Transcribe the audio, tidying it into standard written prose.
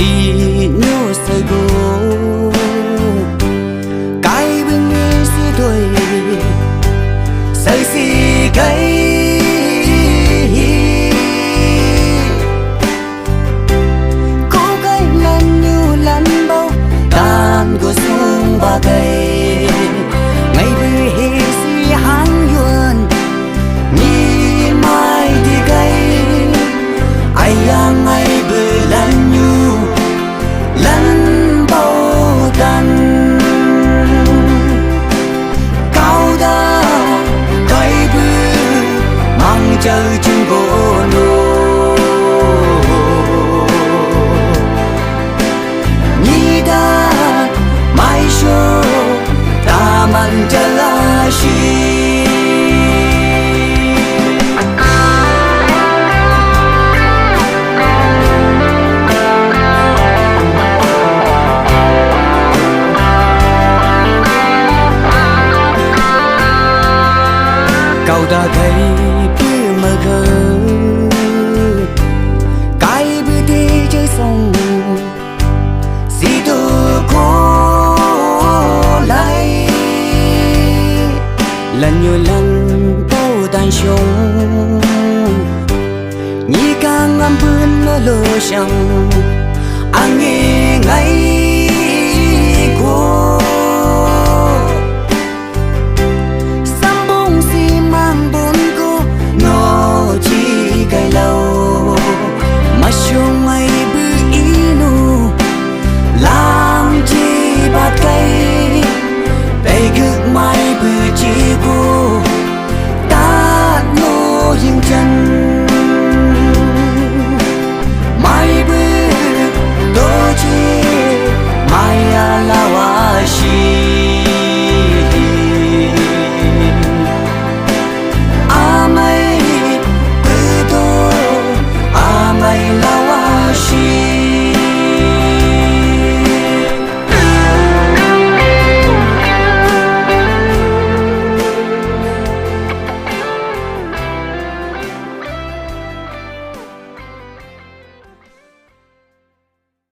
đi nhớ say go cái bên nghe si đôi say si cái cố cái lần như lần bao tan của sung ba cây ngày về hi si hàng yuan ni mai đi cây ai yang ai bơi lần như lần bao tan cao đã cây bư mang chơi chung gỗ nô ni đã mai show ta mang chơi la shi Kaodakeibü Mühghaü cái bữa đi chơi sông si tu cố lại lần nhiều lần bao tan sông nhị càng ngắm bướn nó lơ chẳng anh nghe ngay